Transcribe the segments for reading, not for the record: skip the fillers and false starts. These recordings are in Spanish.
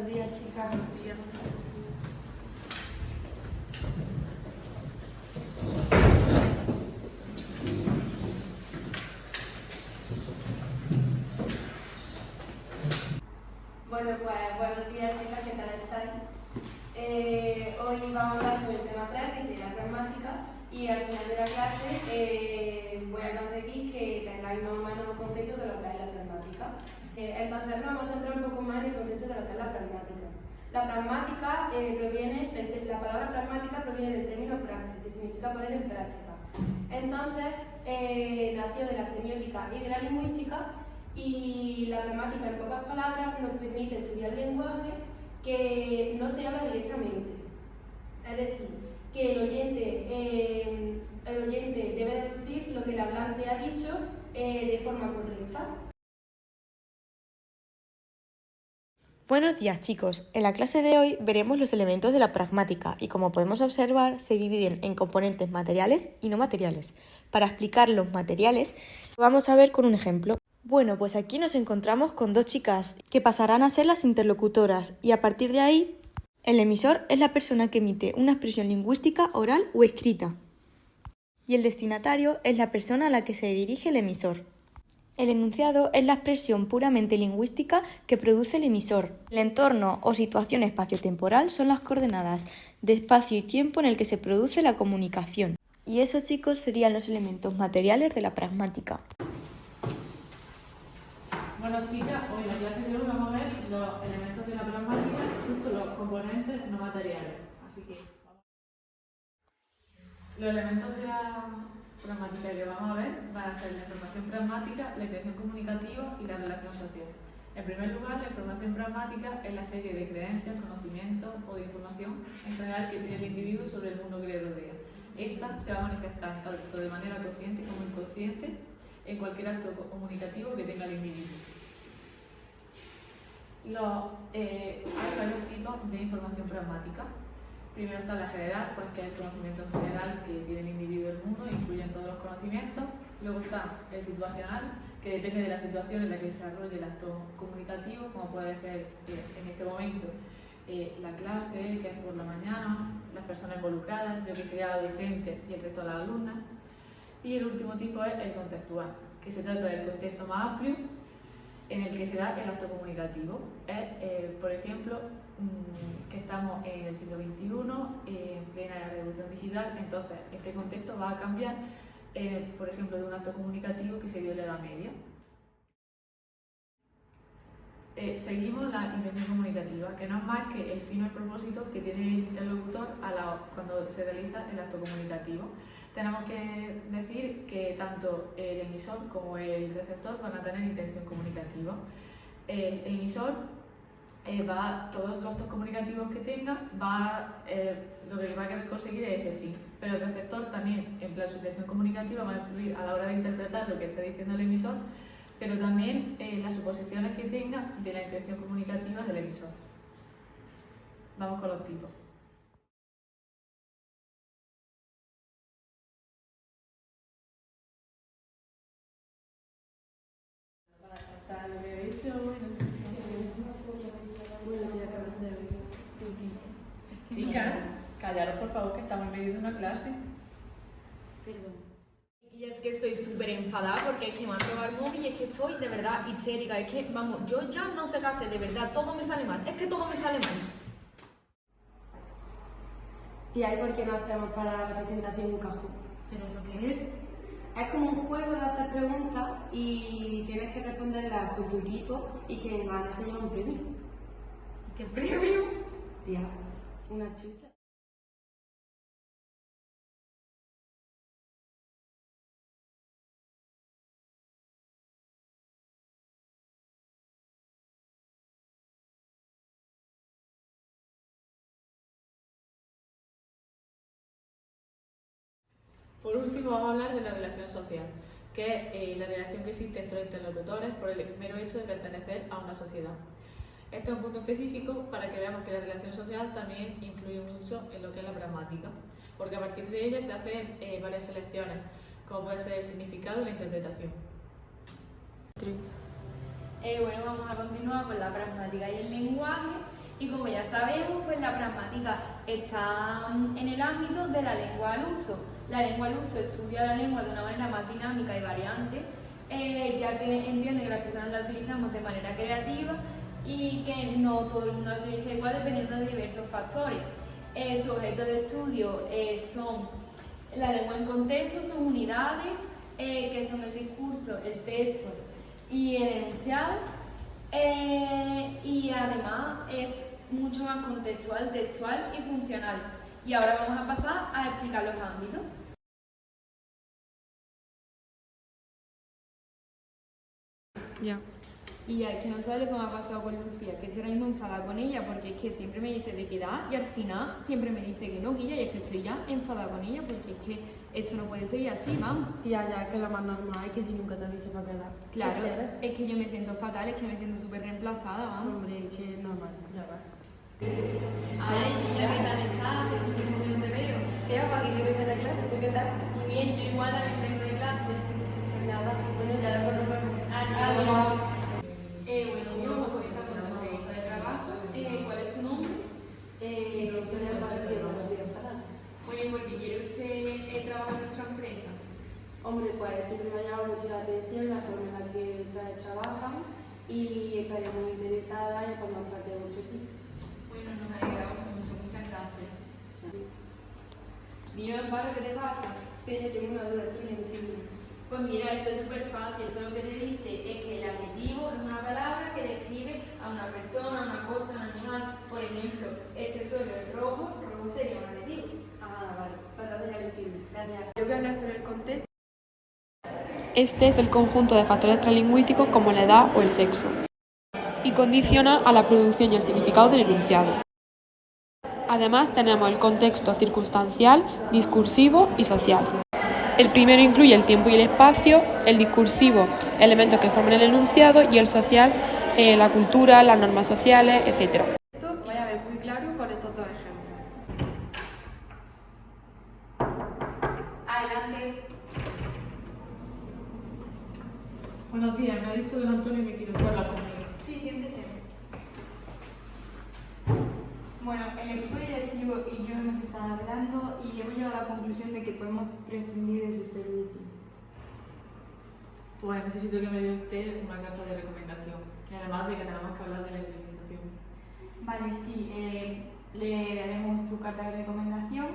Buenos días, chicas. Buenos días. Bueno, pues buenos días, chicas, ¿qué tal estáis? Hoy vamos a hablar sobre el tema 3, que sería la pragmática, y al final de la clase voy a conseguir que tengáis más o menos un contexto de lo que es la pragmática. Entonces nos vamos a centrar un poco más en el contexto de lo que es la pragmática. La pragmática la palabra pragmática proviene del término praxis, que significa poner en práctica. Entonces, nació de la semiótica y de la lingüística, y la pragmática, en pocas palabras, nos permite estudiar lenguaje que no se habla directamente. Es decir, que el oyente debe deducir lo que el hablante ha dicho de forma correcta. Buenos días, chicos. En la clase de hoy veremos los elementos de la pragmática y, como podemos observar, se dividen en componentes materiales y no materiales. Para explicar los materiales, lo vamos a ver con un ejemplo. Bueno, pues aquí nos encontramos con dos chicas que pasarán a ser las interlocutoras, y a partir de ahí, el emisor es la persona que emite una expresión lingüística oral o escrita, y el destinatario es la persona a la que se dirige el emisor. El enunciado es la expresión puramente lingüística que produce el emisor. El entorno o situación espaciotemporal son las coordenadas de espacio y tiempo en el que se produce la comunicación. Y esos, chicos, serían los elementos materiales de la pragmática. Bueno, chicas, hoy en la clase de hoy vamos a ver los elementos de la pragmática, justo los componentes no materiales. Así que los elementos de la pragmática que vamos a ver van a ser la información pragmática, la intención comunicativa y la relación social. En primer lugar, la información pragmática es la serie de creencias, conocimientos o de información en general que tiene el individuo sobre el mundo que le rodea. Esta se va a manifestar tanto de manera consciente como inconsciente en cualquier acto comunicativo que tenga el individuo. Hay varios tipos de información pragmática. Primero está la general, pues, que es el conocimiento en general que tiene el individuo del mundo, incluyen todos los conocimientos. Luego está el situacional, que depende de la situación en la que se desarrolle el acto comunicativo, como puede ser en este momento la clase, que es por la mañana, las personas involucradas, yo que sería la docente y el resto de las alumnas. Y el último tipo es el contextual, que se trata del contexto más amplio en el que se da el acto comunicativo. Por ejemplo, que estamos en el siglo XXI, en plena revolución digital, entonces este contexto va a cambiar, por ejemplo, de un acto comunicativo que se dio en la Edad Media. Seguimos la intención comunicativa, que no es más que el fin o el propósito que tiene el interlocutor cuando se realiza el acto comunicativo. Tenemos que decir que tanto el emisor como el receptor van a tener intención comunicativa. El emisor todos los actos comunicativos que tenga, lo que va a querer conseguir es ese fin. Pero el receptor también, en plan, su intención comunicativa va a influir a la hora de interpretar lo que está diciendo el emisor, pero también las suposiciones que tenga de la intención comunicativa del emisor. Vamos con los tipos. Para tratar lo que he dicho, chicas, callaros por favor, que estamos en medio de una clase. Perdón. Y es que estoy súper enfadada porque es que me han robado el móvil y es que estoy de verdad histérica. Es que, vamos, yo ya no sé qué hacer, de verdad, todo me sale mal. Es que todo me sale mal. Tía, ¿y por qué no hacemos para la presentación un cajón? ¿Pero eso qué es? Es como un juego de hacer preguntas y tienes que responderlas con tu equipo y quien gana se lleva un premio. ¿Qué premio? Tía, una chucha. Por último, vamos a hablar de la relación social, que es la relación que existe entre interlocutores por el mero hecho de pertenecer a una sociedad. Este es un punto específico para que veamos que la relación social también influye mucho en lo que es la pragmática, porque a partir de ella se hacen varias selecciones, como puede ser el significado y la interpretación. Bueno, vamos a continuar con la pragmática y el lenguaje. Y como ya sabemos, pues la pragmática está en el ámbito de la lengua al uso. La lengua al uso estudia la lengua de una manera más dinámica y variante, ya que entiende que las personas la utilizamos de manera creativa y que no todo el mundo la utiliza igual dependiendo de diversos factores. Su objeto de estudio son la lengua en contexto, sus unidades, que son el discurso, el texto y el enunciado, y además es mucho más contextual, textual y funcional. Y ahora vamos a pasar a explicar los ámbitos. Ya. Y es que no sabes lo que me ha pasado con Lucía, que estoy ahora mismo enfadada con ella porque es que siempre me dice de quedar y al final siempre me dice que no, Guilla, y es que estoy ya enfadada con ella porque es que esto no puede seguir así, vamos. Tía, ya que lo más normal es que si nunca te avise para quedar. Claro, es que yo me siento fatal, es que me siento súper reemplazada, vamos. Hombre, es que es normal, ya va. Ay, Guilla, ¿qué tal estás? Hace mucho tiempo que no te veo. Tía, para que yo venga de clase, ¿tú qué tal? Muy bien, yo igual también vengo de clase. Nada, bueno, ya después nos vemos. Adiós. Bueno, yo pues esta consejería de trabajo, ¿cuál es su nombre? Sonia Valerio, no voy a parar. Oye, porque quiere usted trabajar en nuestra empresa. Hombre, pues siempre me ha llamado mucho la atención la forma en la que ustedes trabajan y estaría muy interesada en formar parte de vuestro equipo. Bueno, nos alegramos mucho, muchas gracias. Dime, Amparo, ¿qué te pasa? Sí, yo tengo una duda sobre el entiendo. Pues mira, esto es súper fácil, eso lo que te dice es que el adjetivo es una palabra que describe a una persona, a una cosa, a un animal. Por ejemplo, este suelo es rojo, rojo sería un adjetivo. Ah, vale, entonces ya lo entiendo. Gracias. Yo voy a hablar sobre el contexto. Este es el conjunto de factores translingüísticos como la edad o el sexo, y condiciona a la producción y el significado del enunciado. Además tenemos el contexto circunstancial, discursivo y social. El primero incluye el tiempo y el espacio, el discursivo, elementos que forman el enunciado, y el social, la cultura, las normas sociales, etc. Esto voy a ver muy claro con estos dos ejemplos. Adelante. Buenos días, me ha dicho don Antonio que quiere hablar conmigo. Sí, siéntese. Bueno, el equipo directivo y yo hemos estado hablando y hemos llegado a la conclusión de que podemos prescindir de sus servicios. Pues necesito que me dé usted una carta de recomendación, y además de que tenemos que hablar de la indemnización. Vale, sí, le daremos su carta de recomendación.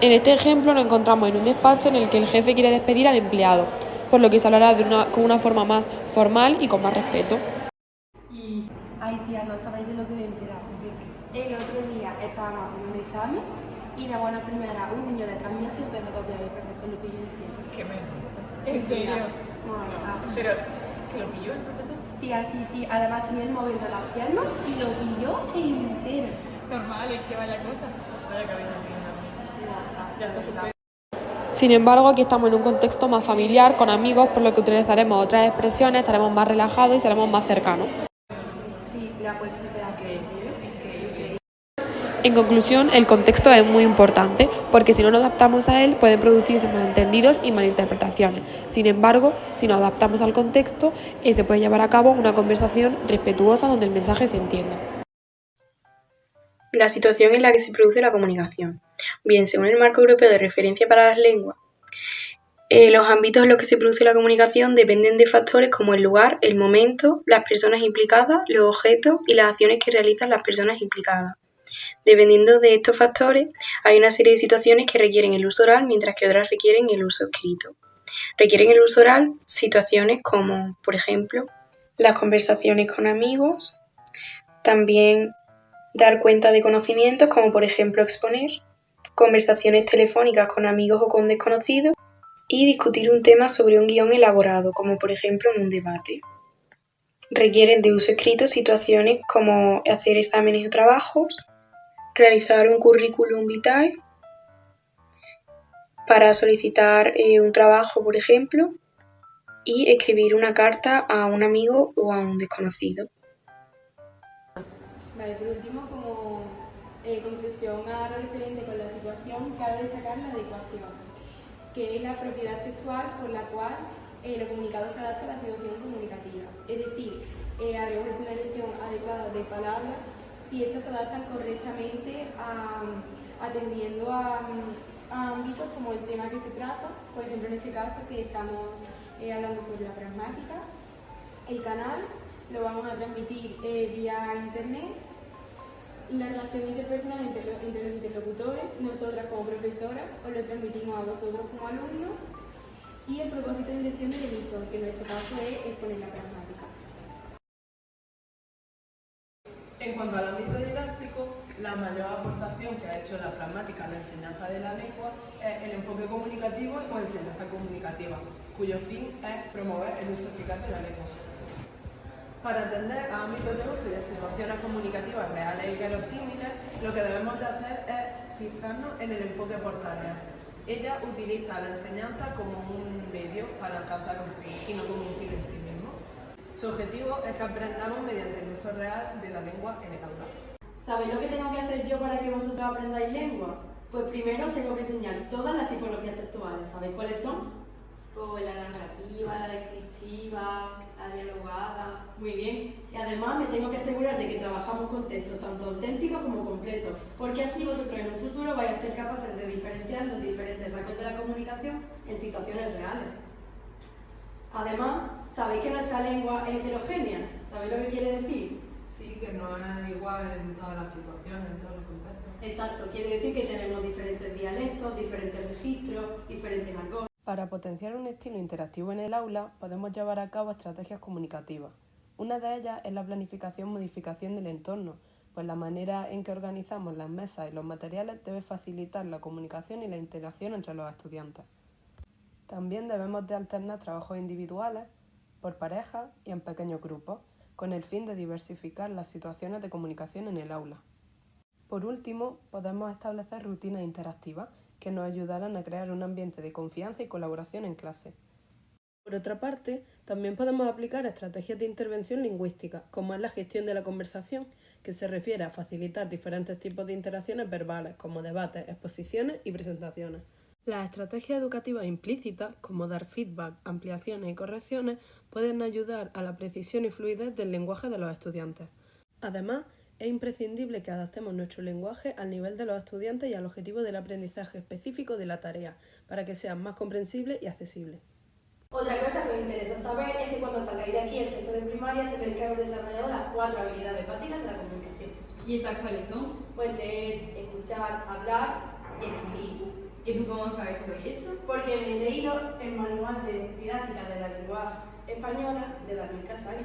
En este ejemplo nos encontramos en un despacho en el que el jefe quiere despedir al empleado, por lo que se hablará con una forma más formal y con más respeto. Ay, tía, no sabéis de lo que me he enterado. El otro día estábamos haciendo un examen y de buena primera un niño de 3 meses empezó a copiar y el profesor lo pilló entero. ¿Qué me? Sí, ¿En serio? Bueno, Pero, ¿que lo pilló el profesor? tía, sí, además tenía el móvil entre las piernas y lo pilló entero. Normal, es que vaya cosa. Vaya cabeza mía también. Ya está súper. Sin embargo, aquí estamos en un contexto más familiar, con amigos, por lo que utilizaremos otras expresiones, estaremos más relajados y seremos más cercanos. Sí, le ha puesto un pedazo de increíble. En conclusión, el contexto es muy importante, porque si no nos adaptamos a él pueden producirse malentendidos y malinterpretaciones. Sin embargo, si nos adaptamos al contexto, se puede llevar a cabo una conversación respetuosa donde el mensaje se entienda. La situación en la que se produce la comunicación. Bien, según el Marco Europeo de Referencia para las Lenguas, los ámbitos en los que se produce la comunicación dependen de factores como el lugar, el momento, las personas implicadas, los objetos y las acciones que realizan las personas implicadas. Dependiendo de estos factores, hay una serie de situaciones que requieren el uso oral, mientras que otras requieren el uso escrito. Requieren el uso oral situaciones como, por ejemplo, las conversaciones con amigos, también dar cuenta de conocimientos como, por ejemplo, exponer, conversaciones telefónicas con amigos o con desconocidos, y discutir un tema sobre un guión elaborado, como por ejemplo en un debate. Requieren de uso escrito situaciones como hacer exámenes o trabajos, realizar un currículum vitae para solicitar un trabajo, por ejemplo, y escribir una carta a un amigo o a un desconocido. Vale, por último, como conclusión a lo referente con la situación, cabe destacar la adecuación, que es la propiedad textual por la cual lo comunicado se adapta a la situación comunicativa. Es decir, habremos hecho una elección adecuada de palabras si éstas se adaptan correctamente atendiendo a ámbitos como el tema que se trata, por ejemplo en este caso que estamos hablando sobre la pragmática. El canal lo vamos a transmitir vía internet, la relación interpersonal entre los interlocutores, nosotras como profesoras os lo transmitimos a vosotros como alumnos, y el propósito de dirección del emisor, que en nuestro caso es exponer la pragmática. En cuanto al ámbito didáctico, la mayor aportación que ha hecho la pragmática a la enseñanza de la lengua es el enfoque comunicativo o enseñanza comunicativa, cuyo fin es promover el uso eficaz de la lengua. Para atender a ámbitos de uso y a situaciones comunicativas reales y verosímiles, lo que debemos de hacer es fijarnos en el enfoque por tareas. Ella utiliza la enseñanza como un medio para alcanzar un fin y no como un fin en sí mismo. Su objetivo es que aprendamos mediante el uso real de la lengua en el aula. ¿Sabéis lo que tengo que hacer yo para que vosotros aprendáis lengua? Pues primero tengo que enseñar todas las tipologías textuales. ¿Sabéis cuáles son? Pues la narrativa, la descriptiva, la dialogada. Muy bien. Y además me tengo que asegurar de que trabajamos con textos tanto auténticos como completos, porque así vosotros en un futuro vais a ser capaces de diferenciar los diferentes rasgos de la comunicación en situaciones reales. Además, ¿sabéis que nuestra lengua es heterogénea? ¿Sabéis lo que quiere decir? Sí, que no es igual en todas las situaciones, en todos los contextos. Exacto, quiere decir que tenemos diferentes dialectos, diferentes registros, diferentes argot. Para potenciar un estilo interactivo en el aula, podemos llevar a cabo estrategias comunicativas. Una de ellas es la planificación-modificación del entorno, pues la manera en que organizamos las mesas y los materiales debe facilitar la comunicación y la interacción entre los estudiantes. También debemos de alternar trabajos individuales, por parejas y en pequeños grupos, con el fin de diversificar las situaciones de comunicación en el aula. Por último, podemos establecer rutinas interactivas que nos ayudarán a crear un ambiente de confianza y colaboración en clase. Por otra parte, también podemos aplicar estrategias de intervención lingüística, como es la gestión de la conversación, que se refiere a facilitar diferentes tipos de interacciones verbales, como debates, exposiciones y presentaciones. Las estrategias educativas implícitas, como dar feedback, ampliaciones y correcciones, pueden ayudar a la precisión y fluidez del lenguaje de los estudiantes. Además, es imprescindible que adaptemos nuestro lenguaje al nivel de los estudiantes y al objetivo del aprendizaje específico de la tarea, para que sean más comprensibles y accesibles. Otra cosa que os interesa saber es que cuando salgáis de aquí el sexto de primaria tendréis que haber desarrollado las 4 habilidades básicas de la comunicación. ¿Y esas cuáles son? Pues leer, escuchar, hablar y escribir. ¿Y tú cómo sabes eso? Porque me he leído el manual de didáctica de la lengua española de Daniel Casari.